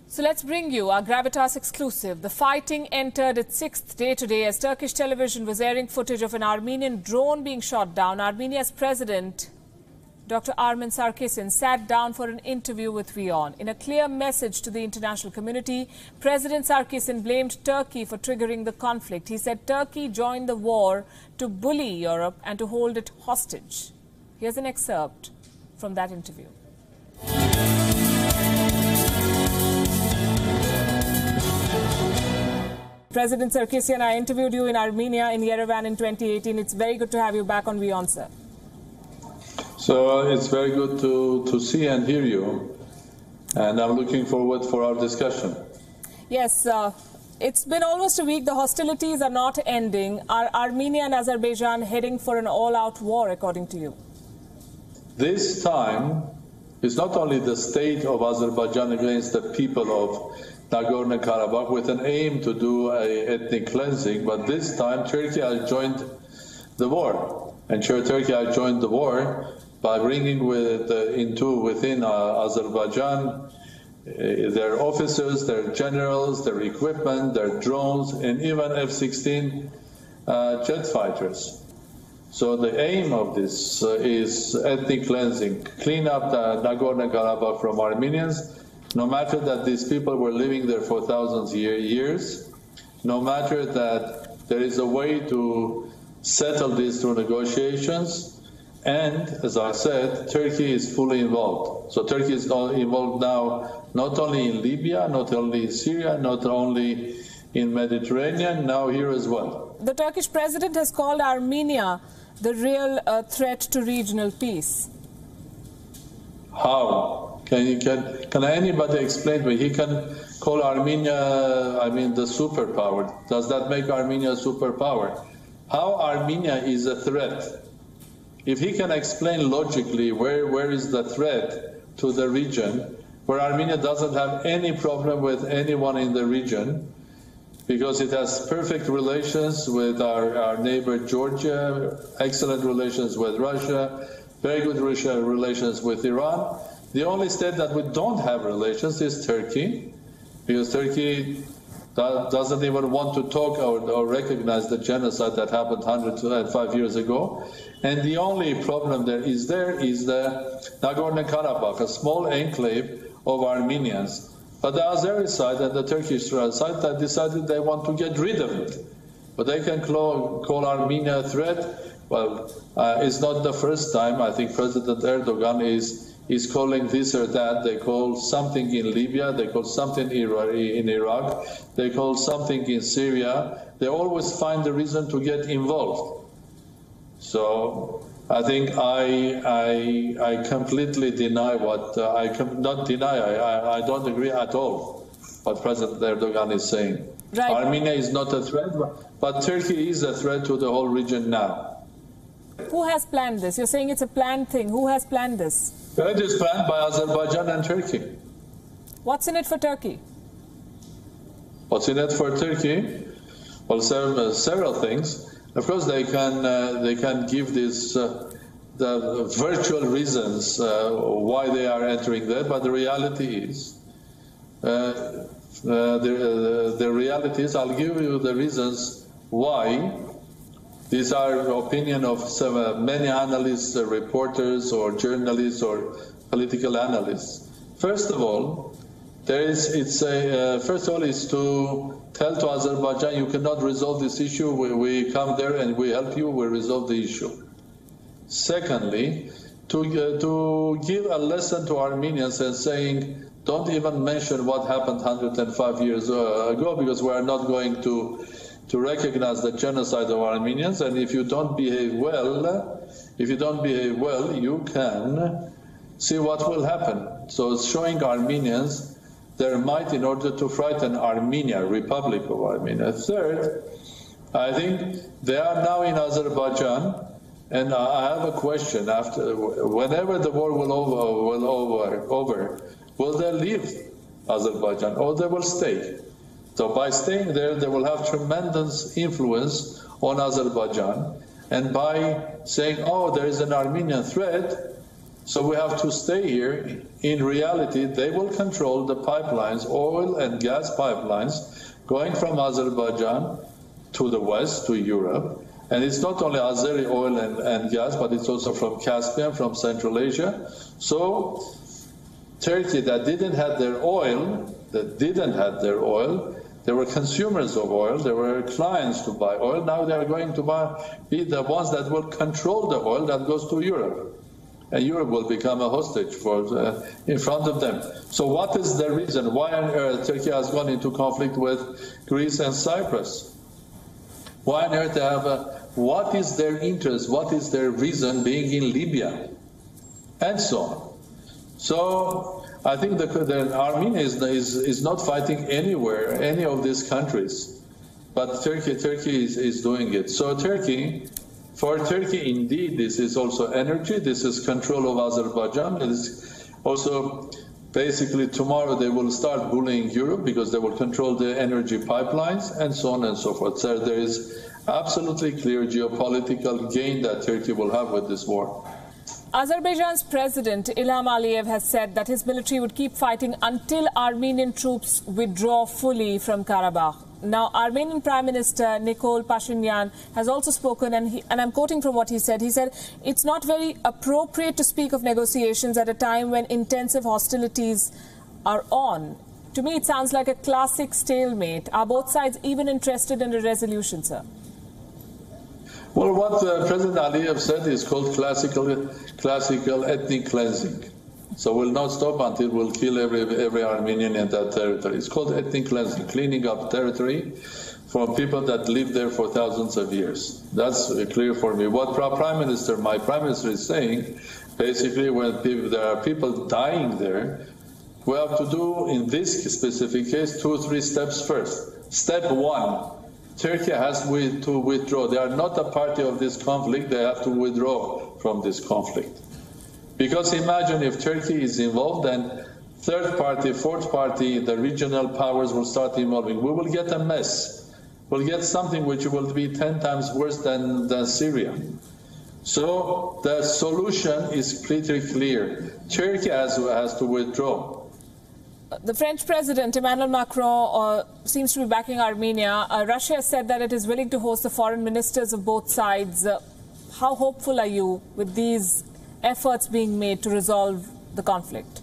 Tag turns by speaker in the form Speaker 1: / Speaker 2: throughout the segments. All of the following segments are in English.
Speaker 1: So let's bring you our Gravitas exclusive. The fighting entered its sixth day today as Turkish television was airing footage of an Armenian drone being shot down. Armenia's president, Dr. Armen Sarkisyan, sat down for an interview with WION. In a clear message to the international community, President Sarkisyan blamed Turkey for triggering the conflict. He said Turkey joined the war to bully Europe and to hold it hostage. Here's an excerpt from that interview. President Sarkisyan, I interviewed you in Armenia, in Yerevan in 2018. It's very good to have you back on WION, sir.
Speaker 2: So it's very good to see and hear you. And I'm looking forward for our discussion.
Speaker 1: Yes, it's been almost a week. The hostilities are not ending. Are Armenia and Azerbaijan heading for an all-out war, according to you?
Speaker 2: This time, it's not only the state of Azerbaijan against the people of Nagorno-Karabakh with an aim to do an ethnic cleansing, but this time Turkey has joined the war. And Turkey has joined the war by bringing within Azerbaijan their officers, their generals, their equipment, their drones, and even F-16 jet fighters. So the aim of this is ethnic cleansing, clean up the Nagorno-Karabakh from Armenians, no matter that these people were living there for thousands of years, no matter that there is a way to settle this through negotiations, and, as I said, Turkey is fully involved. So Turkey is involved now not only in Libya, not only in Syria, not only in Mediterranean, now here as well.
Speaker 1: The Turkish president has called Armenia the real threat to regional peace.
Speaker 2: How? Can anybody explain to me? He can call Armenia, the superpower. Does that make Armenia a superpower? How Armenia is a threat? If he can explain logically where is the threat to the region, where Armenia doesn't have any problem with anyone in the region, because it has perfect relations with our neighbor Georgia, excellent relations with Russia, very good relations with Iran. The only state that we don't have relations is Turkey, because Turkey doesn't even want to talk or recognize the genocide that happened 105 years ago. And the only problem there is the Nagorno-Karabakh, a small enclave of Armenians. But the Azeri side and the Turkish side that decided they want to get rid of it. But they can call Armenia a threat. Well, it's not the first time. I think President Erdogan is calling this or that. They call something in Libya, they call something in Iraq, they call something in Syria. They always find a reason to get involved. So I think I completely deny I don't agree at all what President Erdogan is saying.
Speaker 1: Right.
Speaker 2: Armenia is not a threat, but Turkey is a threat to the whole region now.
Speaker 1: Who has planned this? You're saying it's a planned thing. Who has planned this?
Speaker 2: It is planned by Azerbaijan and Turkey.
Speaker 1: What's in it for Turkey?
Speaker 2: What's in it for Turkey? Well, several things. Of course, they can give this the virtual reasons why they are entering there, but the reality is I'll give you the reasons why. These are the opinion of many analysts, reporters, or journalists, or political analysts. First of all, is to tell to Azerbaijan, you cannot resolve this issue. We come there and we help you. We resolve the issue. Secondly, to give a lesson to Armenians and saying, don't even mention what happened 105 years ago, because we are not going to recognize the genocide of Armenians, and if you don't behave well, you can see what will happen. So it's showing Armenians their might in order to frighten Armenia, Republic of Armenia. Third, I think they are now in Azerbaijan, and I have a question. Whenever the war will over, will they leave Azerbaijan or they will stay? So by staying there, they will have tremendous influence on Azerbaijan. And by saying, oh, there is an Armenian threat, So we have to stay here. In reality, they will control the pipelines, oil and gas pipelines, going from Azerbaijan to the west, to Europe. And it's not only Azeri oil and gas, but it's also from Caspian, from Central Asia. So Turkey that didn't have their oil, they were consumers of oil, they were clients to buy oil. Now they are going to be the ones that will control the oil that goes to Europe. And Europe will become a hostage in front of them. So what is the reason? Why on earth Turkey has gone into conflict with Greece and Cyprus? Why on earth they have what is their interest? What is their reason being in Libya? And so on. So I think the Armenia is not fighting anywhere, any of these countries. But Turkey is doing it. So for Turkey, indeed, this is also energy. This is control of Azerbaijan. It is also basically tomorrow they will start bullying Europe because they will control the energy pipelines and so on and so forth. So there is absolutely clear geopolitical gain that Turkey will have with this war.
Speaker 1: Azerbaijan's president Ilham Aliyev has said that his military would keep fighting until Armenian troops withdraw fully from Karabakh. Now, Armenian Prime Minister Nikol Pashinyan has also spoken, and I'm quoting from what he said. He said, it's not very appropriate to speak of negotiations at a time when intensive hostilities are on. To me, it sounds like a classic stalemate. Are both sides even interested in a resolution, sir?
Speaker 2: Well, what President Aliyev said is called classical ethnic cleansing. So we'll not stop until we'll kill every Armenian in that territory. It's called ethnic cleansing, cleaning up territory from people that lived there for thousands of years. That's clear for me. What my Prime Minister is saying, basically when there are people dying there, we have to do, in this specific case, 2 or 3 steps first. Step 1, Turkey has to withdraw. They are not a party of this conflict. They have to withdraw from this conflict. Because imagine if Turkey is involved, then third party, fourth party, the regional powers will start involving. We will get a mess. We'll get something which will be 10 times worse than Syria. So the solution is pretty clear. Turkey has to withdraw.
Speaker 1: The French President Emmanuel Macron seems to be backing Armenia. Russia has said that it is willing to host the foreign ministers of both sides. How hopeful are you with these efforts being made to resolve the conflict?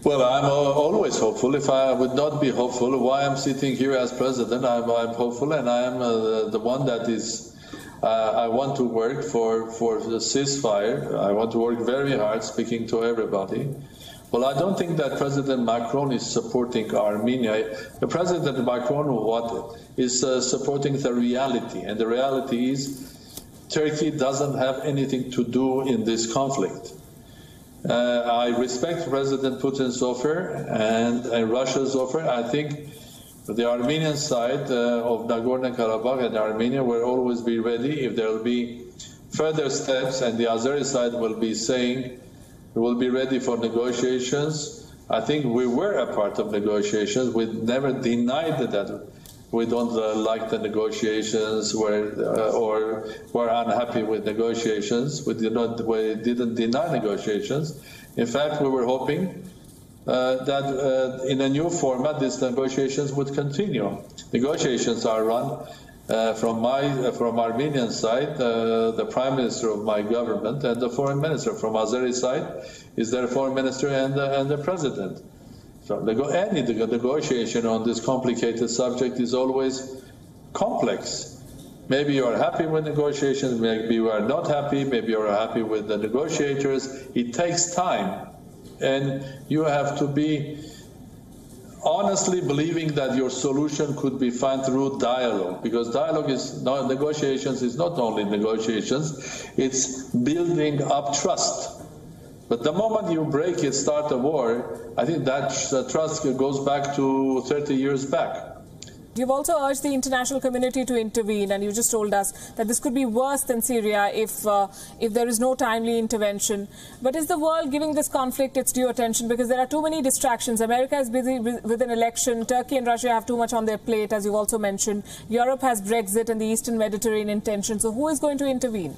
Speaker 2: Well, I'm always hopeful. If I would not be hopeful, why I'm sitting here as president, I'm hopeful, and I am the one that is, I want to work for the ceasefire. I want to work very hard, speaking to everybody. Well, I don't think that President Macron is supporting Armenia. The President Macron is supporting the reality, and the reality is Turkey doesn't have anything to do in this conflict. I respect President Putin's offer and Russia's offer. I think the Armenian side of Nagorno-Karabakh and Armenia will always be ready if there will be further steps, and the Azeri side will be saying we will be ready for negotiations. I think we were a part of negotiations. We never denied that we don't like the negotiations or were unhappy with negotiations. We didn't deny negotiations. In fact, we were hoping that in a new format, these negotiations would continue. Negotiations are run from Armenian side, the Prime Minister of my government and the Foreign Minister. From Azeri side is their Foreign Minister and the President. So any negotiation on this complicated subject is always complex. Maybe you are happy with negotiations, maybe you are not happy, maybe you are happy with the negotiators. It takes time, and you have to be honestly believing that your solution could be found through dialogue, because negotiations is not only negotiations, it's building up trust. But the moment you break it, start a war, I think that trust goes back to 30 years back.
Speaker 1: You've also urged the international community to intervene, and you just told us that this could be worse than Syria if there is no timely intervention. But is the world giving this conflict its due attention? Because there are too many distractions. America is busy with an election. Turkey and Russia have too much on their plate, as you've also mentioned. Europe has Brexit and the Eastern Mediterranean tension. So who is going to intervene?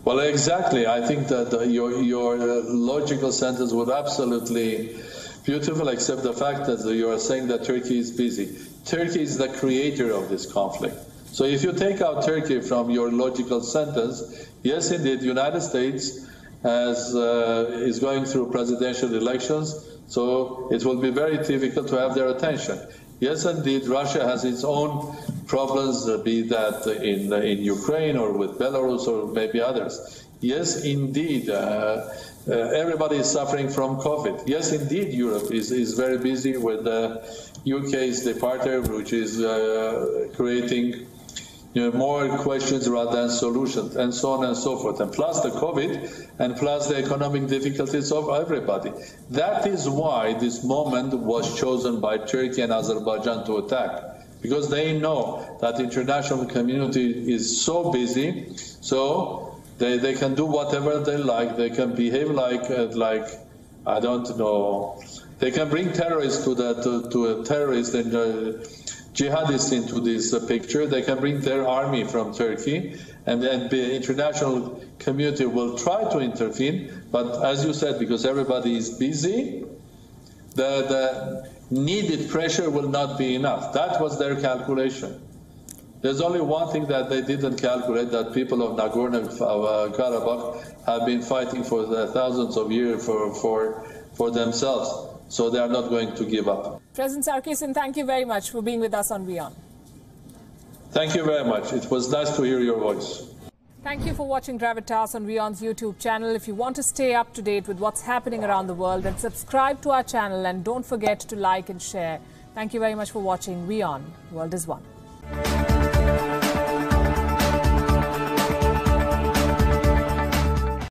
Speaker 2: Well, exactly. I think that your logical sentence was absolutely beautiful, except the fact that you are saying that Turkey is busy. Turkey is the creator of this conflict. So if you take out Turkey from your logical sentence, yes, indeed, United States is going through presidential elections, so it will be very difficult to have their attention. Yes, indeed, Russia has its own problems, be that in Ukraine or with Belarus or maybe others. Yes, indeed, everybody is suffering from COVID. Yes, indeed, Europe is very busy with the UK's departure, which is creating more questions rather than solutions, and so on and so forth. And plus the COVID, and plus the economic difficulties of everybody. That is why this moment was chosen by Turkey and Azerbaijan to attack, because they know that the international community is so busy, so they can do whatever they like. They can behave like I don't know. They can bring terrorists to a terrorist and jihadists into this picture. They can bring their army from Turkey, and then the international community will try to intervene. But as you said, because everybody is busy, the needed pressure will not be enough. That was their calculation. There's only one thing that they didn't calculate, that people of Nagorno-Karabakh have been fighting for thousands of years for themselves. So they are not going to give up.
Speaker 1: President Sarkisian, thank you very much for being with us on WION.
Speaker 2: Thank you very much. It was nice to hear your voice.
Speaker 1: Thank you for watching Gravitas on WION's YouTube channel. If you want to stay up to date with what's happening around the world, then subscribe to our channel and don't forget to like and share. Thank you very much for watching WION. World is One.